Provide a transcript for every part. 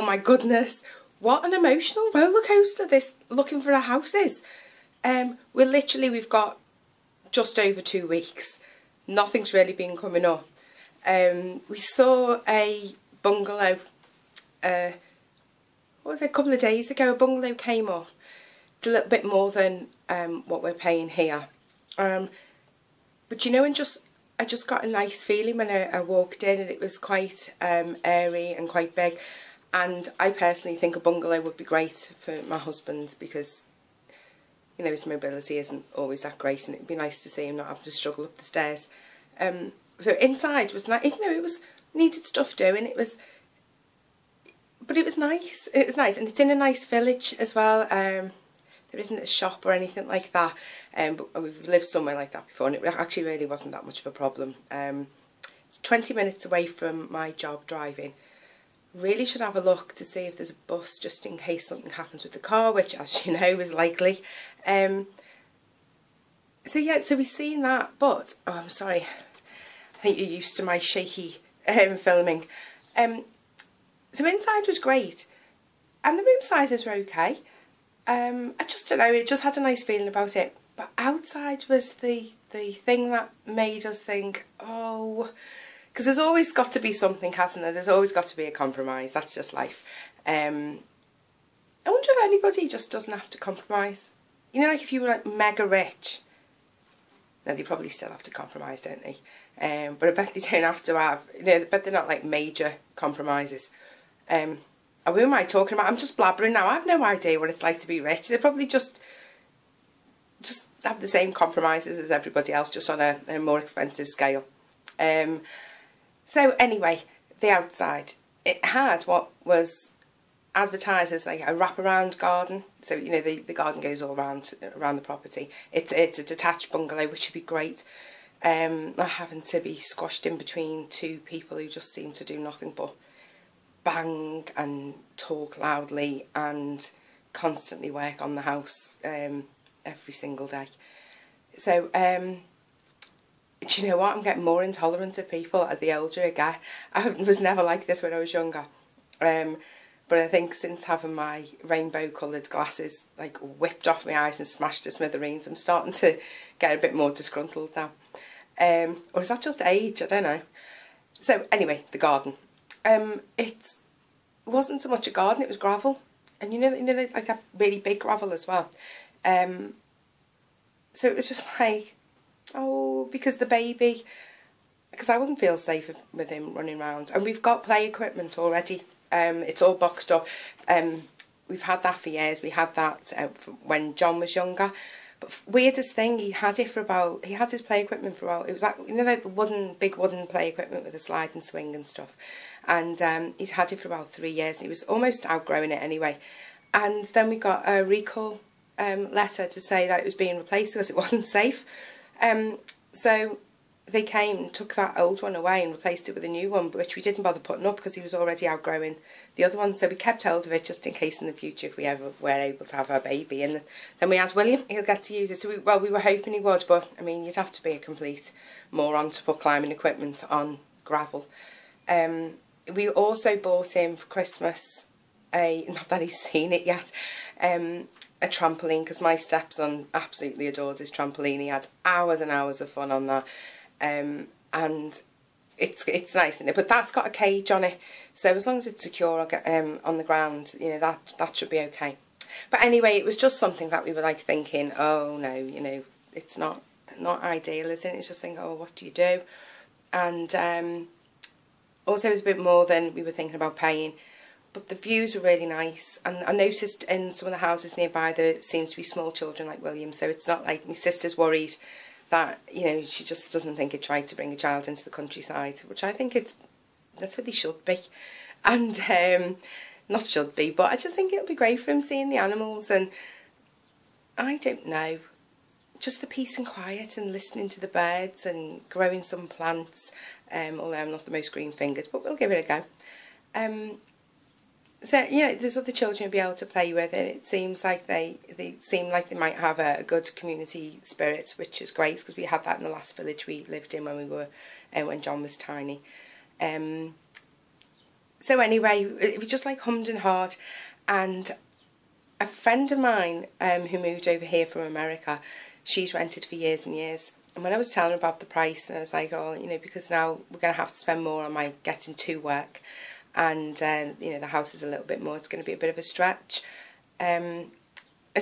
Oh my goodness, what an emotional roller coaster this looking for a house is. We've got just over 2 weeks. Nothing's really been coming up. We saw a bungalow, what was it, a couple of days ago. A bungalow came up. It's a little bit more than what we're paying here. But you know, I just got a nice feeling when I walked in, and it was quite airy and quite big. And I personally think a bungalow would be great for my husband because, you know, his mobility isn't always that great, and it'd be nice to see him not having to struggle up the stairs. So inside was nice, you know, it was needed stuff doing. But it was nice. It was nice, and it's in a nice village as well. There isn't a shop or anything like that. But we've lived somewhere like that before, and it actually really wasn't that much of a problem. It's 20 minutes away from my job driving. Really should have a look to see if there's a bus just in case something happens with the car, which, as you know, is likely. So yeah, so we've seen that, but oh, I'm sorry. I think you're used to my shaky filming. So inside was great, and the room sizes were okay. I just don't know, it just had a nice feeling about it. But outside was the thing that made us think, oh, because there's always got to be something, hasn't there? There's always got to be a compromise. That's just life. I wonder if anybody just doesn't have to compromise. You know, like if you were like mega rich, now they probably still have to compromise, don't they? But I bet they don't have to have, you know, I bet they're not like major compromises. And who am I talking about? I'm just blabbering now. I have no idea what it's like to be rich. They probably just have the same compromises as everybody else, just on a more expensive scale. So anyway, the outside, it had what was advertised as like a wraparound garden. So, you know, the garden goes all around the property. It's a detached bungalow, which would be great. Not having to be squashed in between two people who just seem to do nothing but bang and talk loudly and constantly work on the house every single day. So, do you know what? I'm getting more intolerant of people as the older I get. I was never like this when I was younger. But I think since having my rainbow coloured glasses like whipped off my eyes and smashed to smithereens, I'm starting to get a bit more disgruntled now. Or is that just age? I don't know. So anyway, the garden. It wasn't so much a garden, it was gravel. And you know like that really big gravel as well. So it was just like, oh, because the baby, because I wouldn't feel safe with him running around. And we've got play equipment already. It's all boxed up. We've had that for years. We had that when John was younger. But weirdest thing, he had his play equipment for about, it was like, you know, like big wooden play equipment with a slide and swing and stuff. And he's had it for about 3 years. He was almost outgrowing it anyway. And then we got a recall letter to say that it was being replaced because it wasn't safe. So they came and took that old one away and replaced it with a new one, which we didn't bother putting up because he was already outgrowing the other one. So we kept hold of it just in case in the future if we ever were able to have our baby. And then we had William, he'll get to use it. So we were hoping he would, but I mean, you'd have to be a complete moron to put climbing equipment on gravel. We also bought him for Christmas not that he's seen it yet, a trampoline, because my stepson absolutely adores his trampoline. He had hours and hours of fun on that. And it's nice, isn't it? But that's got a cage on it, so as long as it's secure on the ground, you know, that should be okay. But anyway, it was just something that we were like thinking, oh no, you know, it's not ideal, is it? It's just thinking, oh, what do you do? And also it was a bit more than we were thinking about paying, but the views were really nice. And I noticed in some of the houses nearby there seems to be small children like William, so it's not like my sister's worried that, you know, she just doesn't think it's right to bring a child into the countryside, which I think that's what they should be. And not should be, but I just think it'll be great for him seeing the animals, and I don't know, just the peace and quiet and listening to the birds and growing some plants, although I'm not the most green fingered, but we'll give it a go. So, you know, there's other children to be able to play with, and it seems like they seem like they might have a good community spirit, which is great, because we had that in the last village we lived in when John was tiny. So anyway, it was just like hummed and hard, and a friend of mine who moved over here from America, she's rented for years and years. And when I was telling her about the price, and I was like, oh, you know, because now we're going to have to spend more on my getting to work, and you know, the house is a little bit more, it's going to be a bit of a stretch. And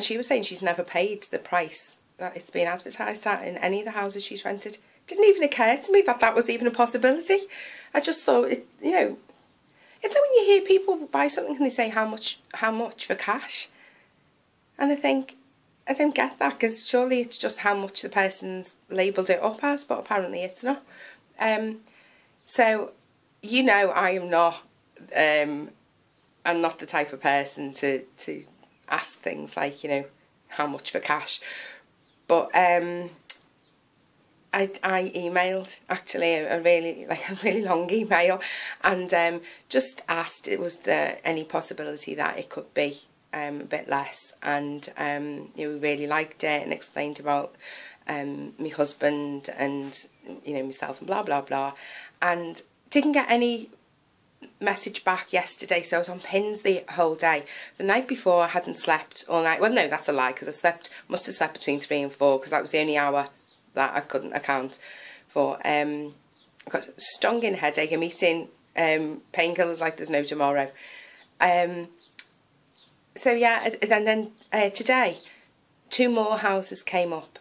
she was saying she's never paid the price that it's been advertised at in any of the houses she's rented. It didn't even occur to me that that was even a possibility. I just thought, you know, it's like when you hear people buy something and they say how much for cash. And I think, I don't get that, because surely it's just how much the person's labelled it up as, but apparently it's not. So, you know, I am not, I'm not the type of person to ask things like, you know, how much for cash. But I emailed actually a really long email, and just asked, was there any possibility that it could be a bit less, and you know, we really liked it, and explained about my husband and, you know, myself and blah blah blah, and didn't get any message back yesterday. So I was on pins the whole day. The night before I hadn't slept all night. Well, no, that's a lie, because I must have slept between 3 and 4, because that was the only hour that I couldn't account for. I got a stinging headache. I'm eating painkillers like there's no tomorrow. So yeah, and then today 2 more houses came up.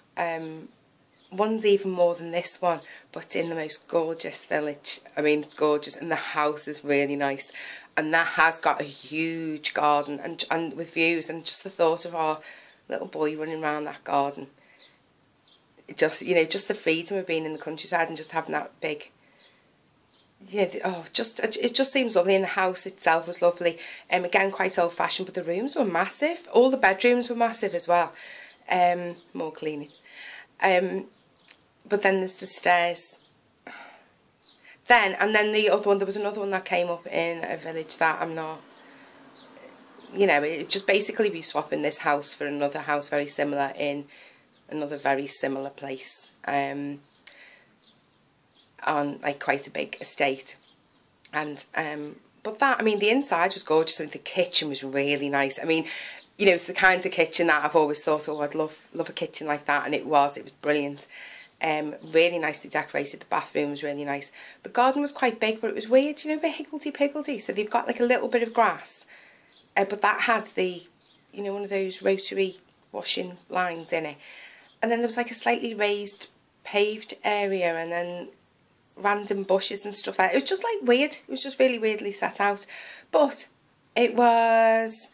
One's even more than this one, but in the most gorgeous village. I mean, it's gorgeous, and the house is really nice, and that has got a huge garden and with views, and just the thought of our little boy running around that garden, just, you know, just the freedom of being in the countryside and just having that big, yeah, oh, it just seems lovely. And the house itself was lovely. Again, quite old fashioned, but the rooms were massive. All the bedrooms were massive as well. More cleaning. But then there's the stairs. And then the other one, there was another one that came up in a village that I'm not, you know, it just basically be swapping this house for another house very similar in another very similar place, on like quite a big estate. And but that, I mean, the inside was gorgeous, and the kitchen was really nice. I mean, you know, it's the kind of kitchen that I've always thought, oh, I'd love a kitchen like that, and it was brilliant. Really nicely decorated. The bathroom was really nice. The garden was quite big, but it was weird, you know, a bit higgledy-piggledy. So they've got like a little bit of grass, but that had the, you know, one of those rotary washing lines in it. And then there was like a slightly raised paved area, and then random bushes and stuff like that. It was just like weird. It was just really weirdly set out. But it was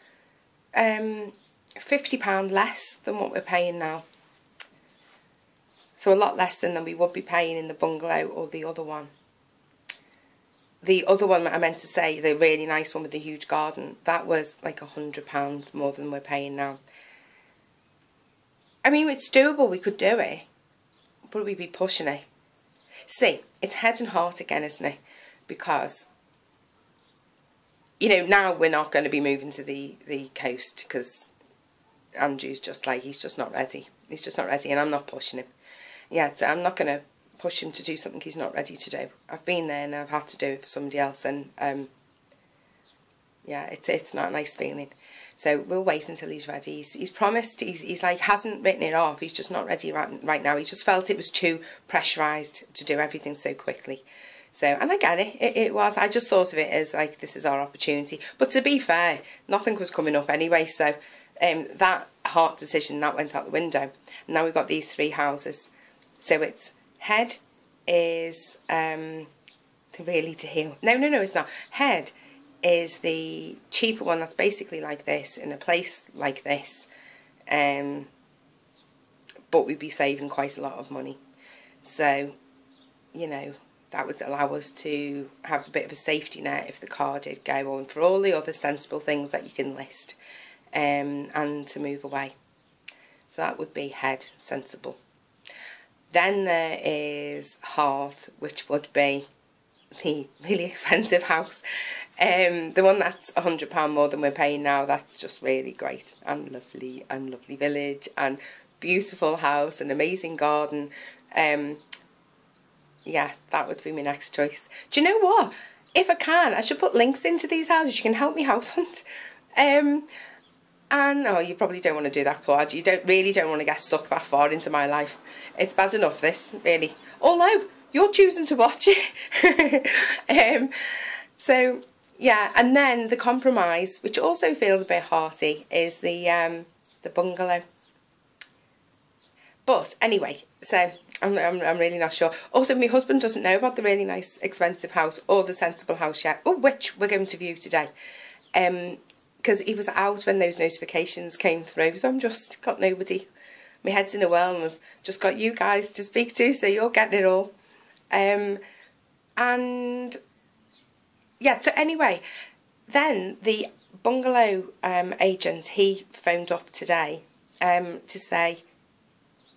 £50 less than what we're paying now. So a lot less than we would be paying in the bungalow or the other one. The other one that I meant to say, the really nice one with the huge garden, that was like £100 more than we're paying now. I mean, it's doable, we could do it, but we'd be pushing it. See, it's head and heart again, isn't it? Because, you know, now we're not going to be moving to the coast, because Andrew's just like, he's just not ready. He's just not ready, and I'm not pushing him. Yeah, so I'm not going to push him to do something he's not ready to do. I've been there and I've had to do it for somebody else, and yeah, it's not a nice feeling. So we'll wait until he's ready. He's promised. He's like, hasn't written it off. He's just not ready right now. He just felt it was too pressurised to do everything so quickly. So, and I get it. It was. I just thought of it as like, this is our opportunity. But to be fair, nothing was coming up anyway. So that heart decision, that went out the window. And now we've got these 3 houses. So it's head is the really deal. No, it's not. Head is the cheaper one that's basically like this, in a place like this. But we'd be saving quite a lot of money. So, you know, that would allow us to have a bit of a safety net if the car did go, and for all the other sensible things that you can list, and to move away. So that would be head, sensible. Then there is heart, which would be the really expensive house. The one that's £100 more than we're paying now. That's just really great and lovely village and beautiful house and amazing garden. Yeah, that would be my next choice. Do you know what? if I can, I should put links into these houses. You can help me house hunt. And oh, you probably don't want to do that, Claude. You really don't want to get sucked that far into my life. It's bad enough, this, really. Although you're choosing to watch it. So yeah, and then the compromise, which also feels a bit hearty, is the bungalow. But anyway, so I'm really not sure. Also, my husband doesn't know about the really nice, expensive house or the sensible house yet, which we're going to view today. Because he was out when those notifications came through, so I'm just got nobody. My head's in a whirl, and I've just got you guys to speak to, so you're getting it all. And yeah, so anyway, then the bungalow agent, he phoned up today to say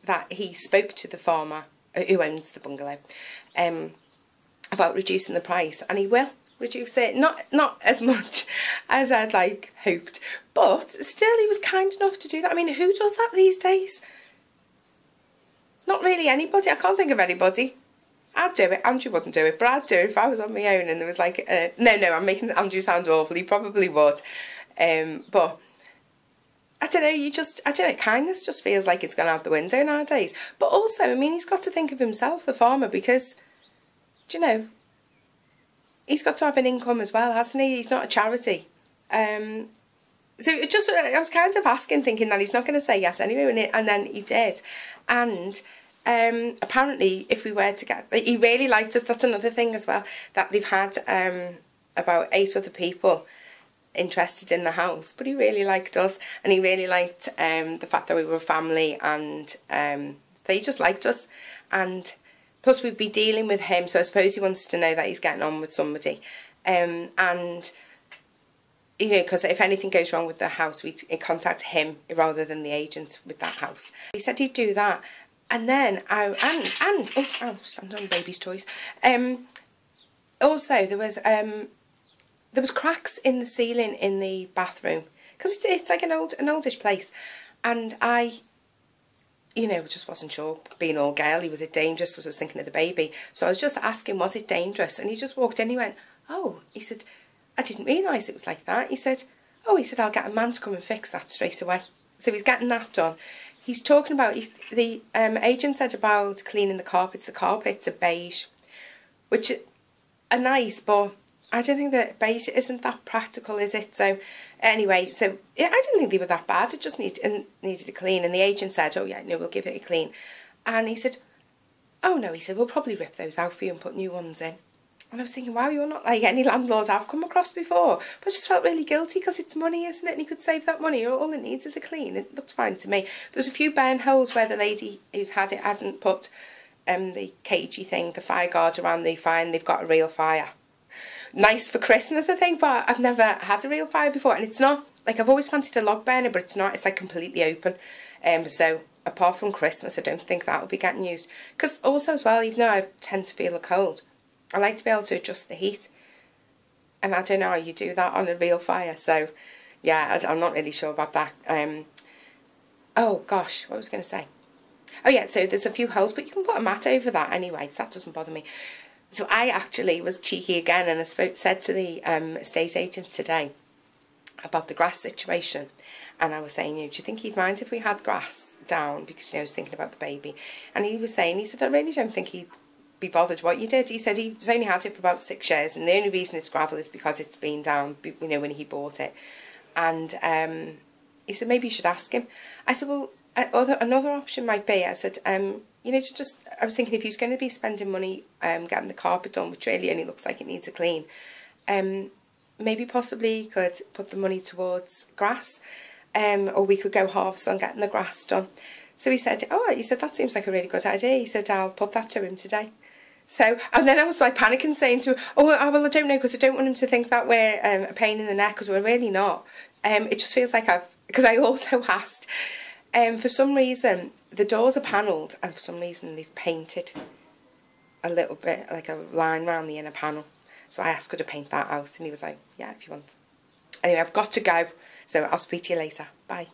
that he spoke to the farmer who owns the bungalow about reducing the price, and he will reduce it. Not as much as I'd like hoped, but still he was kind enough to do that. I mean, who does that these days? Not really anybody. I can't think of anybody. I'd do it. Andrew wouldn't do it, but I'd do it if I was on my own and there was like no, I'm making Andrew sound awful. He probably would. But I don't know, kindness just feels like it's gone out the window nowadays. But also, I mean, he's got to think of himself, the farmer, because, do you know, he's got to have an income as well, hasn't he? He's not a charity. So I was kind of asking, thinking that he's not going to say yes anyway, and then he did. And apparently, if we were to get, he really liked us. That's another thing as well, that they've had about 8 other people interested in the house, but he really liked us, and he really liked the fact that we were a family, and so he just liked us. And plus we'd be dealing with him, so I suppose he wants to know that he's getting on with somebody, and you know, because if anything goes wrong with the house, we contact him rather than the agent with that house. He said he'd do that. And then stand on baby's toys. Also, there was cracks in the ceiling in the bathroom, because it's like an oldish place, and I, you know, just wasn't sure, being all girly, was it dangerous, because I was thinking of the baby. So I was just asking, was it dangerous? And he just walked in, he went, oh, he said, I didn't realise it was like that. He said, oh, he said, I'll get a man to come and fix that straight away. So he's getting that done. He's talking about, the agent said about cleaning the carpets. The carpets are beige, which are nice, but I don't think that beige isn't that practical, is it? So anyway, so yeah, I didn't think they were that bad. It just needed a clean. And the agent said, oh yeah, no, we'll give it a clean. And he said, oh no, he said, we'll probably rip those out for you and put new ones in. And I was thinking, wow, you're not like any landlords I've come across before. But I just felt really guilty, because it's money, isn't it? And he could save that money. All it needs is a clean. It looked fine to me. There's a few burn holes where the lady who's had it hadn't put the cagey thing, the fire guard around the fire, and they've got a real fire. Nice for Christmas, I think, but I've never had a real fire before. And it's not, like, I've always fancied a log burner, but it's not. It's like completely open. So apart from Christmas, I don't think that will be getting used. Because also as well, even though I tend to feel a cold, I like to be able to adjust the heat, and I don't know how you do that on a real fire. So yeah, I'm not really sure about that. Oh gosh, what was I going to say? Oh yeah, so there's a few holes, but you can put a mat over that anyway, so that doesn't bother me. So I actually was cheeky again, and I said to the estate agent today about the grass situation, and I was saying, you know, do you think he'd mind if we had grass down, because, you know, I was thinking about the baby. And he was saying, he said, I really don't think he'd be bothered what you did. He said he's only had it for about 6 years, and the only reason it's gravel is because it's been down, you know, when he bought it. And he said maybe you should ask him. I said, well, another option might be, I said, you know, I was thinking if he's going to be spending money getting the carpet done, which really only looks like it needs a clean, maybe possibly he could put the money towards grass, or we could go halves on getting the grass done. So he said, oh, he said, that seems like a really good idea. He said, I'll put that to him today. So, and then I was like panicking, saying to him, oh, well, I don't know, because I don't want him to think that we're a pain in the neck, because we're really not. It just feels like because I also asked, for some reason, the doors are panelled, and for some reason they've painted a little bit, like a line round the inner panel. So I asked, could I paint that out? And he was like, yeah, if you want. Anyway, I've got to go, so I'll speak to you later. Bye.